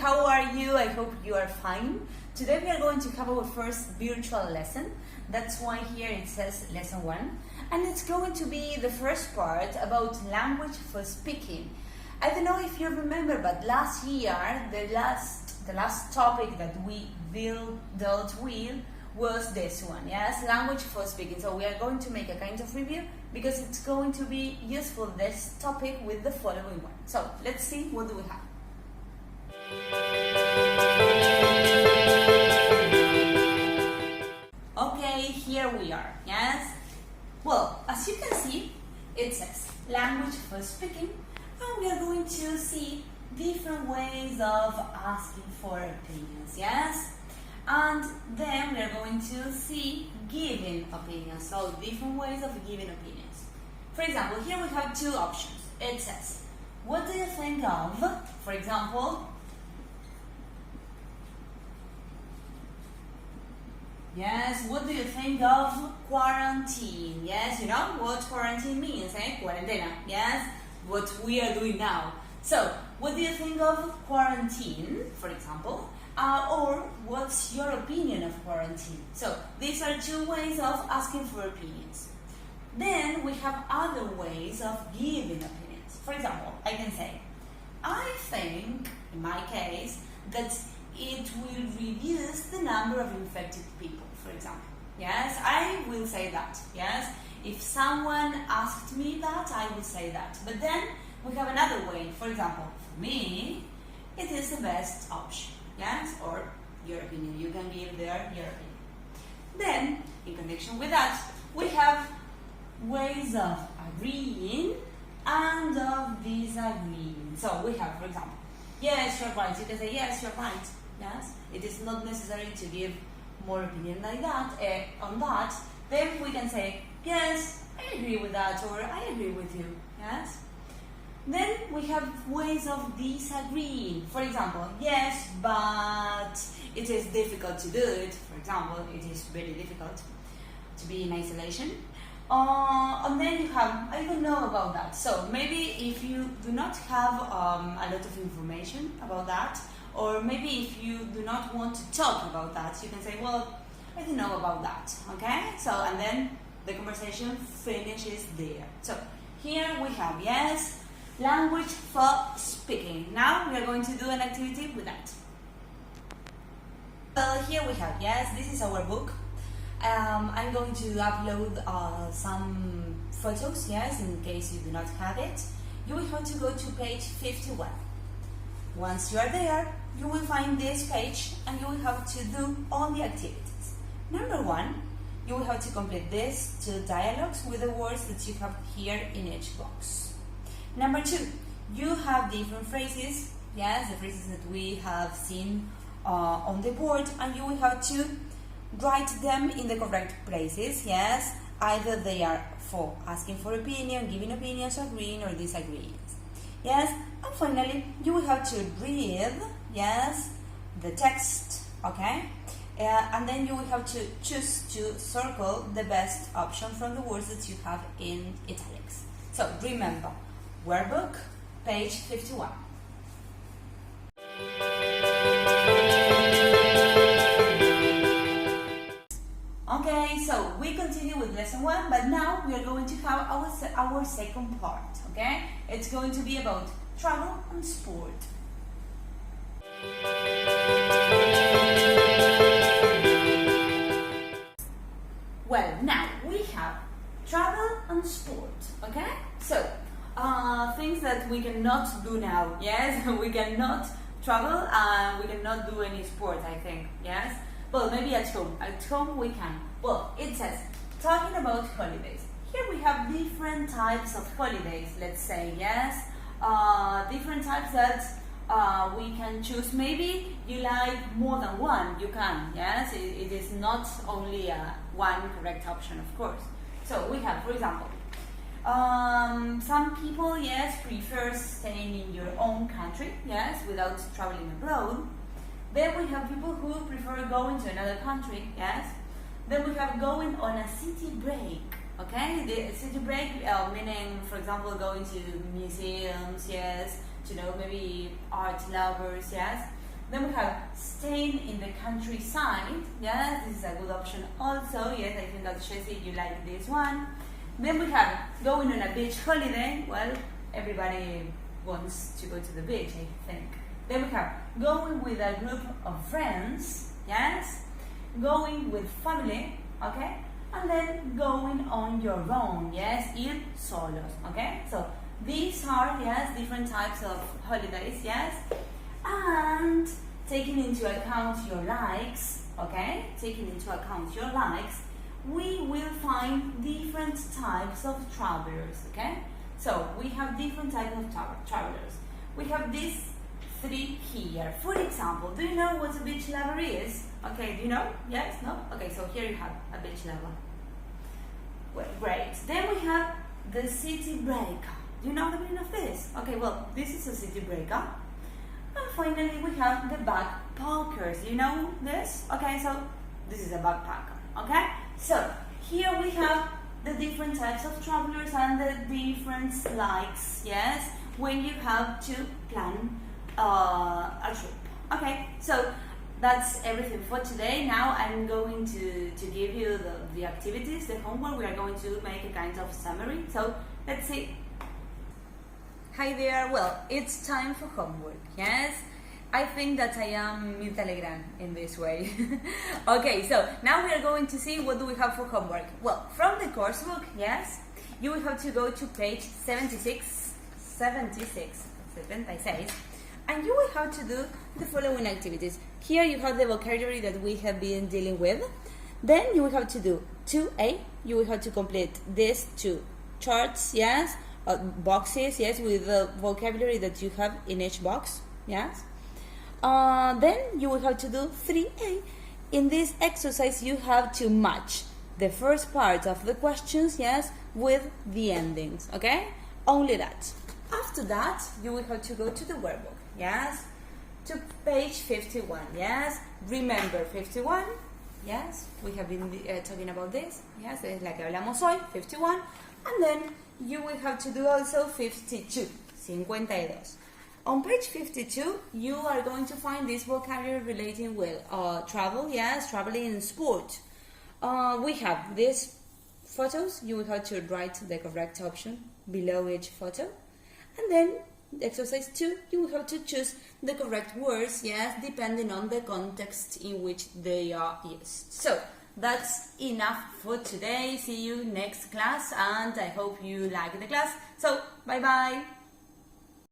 how are you? I hope you are fine. Today we are going to have our first virtual lesson. That's why here it says lesson 1. And it's going to be the first part about language for speaking. I don't know if you remember, but last year, the last topic that we dealt with was this one, yes, language for speaking. So we are going to make a kind of review because it's going to be useful, this topic, with the following one. So let's see, what do we have? Okay, here we are, yes? Well, as you can see, it says language for speaking, and we are going to see different ways of asking for opinions, yes? And then we are going to see giving opinions, so different ways of giving opinions. For example, here we have two options. It says, what do you think of, for example, yes, what do you think of quarantine? Yes, you know what quarantine means, eh? Cuarentena, yes? What we are doing now. So, what do you think of quarantine, for example? Or what's your opinion of quarantine? So, these are two ways of asking for opinions. Then we have other ways of giving opinions. For example, I can say, I think, in my case, that it will reduce the number of infected people, for example. Yes, I will say that, yes. If someone asked me that, I will say that. But then we have another way. For example, for me, it is the best option, yes, or your opinion. You can give there your opinion. Then, in connection with that, we have ways of agreeing and of disagreeing. So we have, for example, yes, you're right. You can say, yes, you're right. Yes, it is not necessary to give more opinion like that on that. Then we can say, yes, I agree with that, or I agree with you. Yes. Then we have ways of disagreeing. For example, yes, but it is difficult to do it. For example, it is very difficult to be in isolation. And then you have, I don't know about that. So maybe if you do not have a lot of information about that, or maybe if you do not want to talk about that, you can say, well, I don't know about that, okay? So, and then the conversation finishes there. So, here we have, yes, language for speaking. Now, we are going to do an activity with that. Well, here we have, yes, this is our book. I'm going to upload some photos, yes, in case you do not have it. You will have to go to page 51. Once you are there, you will find this page and you will have to do all the activities. Number 1, you will have to complete these 2 dialogues with the words that you have here in each box. Number 2, you have different phrases, yes, the phrases that we have seen on the board, and you will have to write them in the correct places, yes, either they are for asking for opinion, giving opinions, agreeing or disagreeing. Yes, and finally, you will have to read, yes, the text, okay? And then you will have to choose to circle the best option from the words that you have in italics. So, remember, workbook, page 51. Okay, so we continue with lesson 1, but now we are going to have our second part, okay? It's going to be about travel and sport. Well, now we have travel and sport, okay? So, things that we cannot do now, yes? We cannot travel and we cannot do any sport, I think, yes? Well, maybe at home. At home we can. Well, it says, talking about holidays. Here we have different types of holidays, let's say, yes? Different types that we can choose. Maybe you like more than one, you can, yes? It is not only one correct option, of course. So we have, for example, some people, yes, prefer staying in your own country, yes, without traveling abroad. Then we have people who prefer going to another country, yes. Then we have going on a city break, okay? The city break meaning, for example, going to museums, yes, to know maybe art lovers, yes. Then we have staying in the countryside. Yes, this is a good option also. Yes, I think that Jessie, you like this one. Then we have going on a beach holiday. Well, everybody wants to go to the beach, I think. Then we have going with a group of friends. Yes, going with family. Okay, and then going on your own. Yes, ir solos. Okay, so these are, yes, different types of holidays. Yes, and taking into account your likes. Okay, taking into account your likes, we will find different types of travelers. Okay, so we have different types of travelers. We have these three here. For example, do you know what a beach lover is? Okay, do you know? Yes? No? Okay, so here you have a beach lover. Well, great. Then we have the city breaker. Do you know the meaning of this? Okay, well, this is a city breaker. And finally, we have the backpackers. You know this? Okay, so this is a backpacker. Okay? So here we have the different types of travelers and the different likes, yes, when you have to plan a trip. Okay, so that's everything for today. Now I'm going to give you the activities, the homework. We are going to make a kind of summary. So let's see. Hi there. Well, it's time for homework. Yes, I think that I am Mirta Legrand in this way. Okay, so now we are going to see what do we have for homework. Well, from the course book, yes, you will have to go to page 76, and you will have to do the following activities. Here you have the vocabulary that we have been dealing with. Then you will have to do 2A. You will have to complete these two charts, yes, boxes, yes, with the vocabulary that you have in each box, yes. Then you will have to do 3A. In this exercise, you have to match the first part of the questions, yes, with the endings, okay? Only that. After that, you will have to go to the workbook, yes, to page 51, yes. Remember 51, yes, we have been talking about this, yes, es la que hablamos hoy, 51, and then you will have to do also 52, 52. On page 52, you are going to find this vocabulary relating with travel, yes, traveling and sport. We have these photos. You will have to write the correct option below each photo. And then exercise 2, you will have to choose the correct words, yes, depending on the context in which they are used. So that's enough for today. See you next class, and I hope you like the class. So bye bye.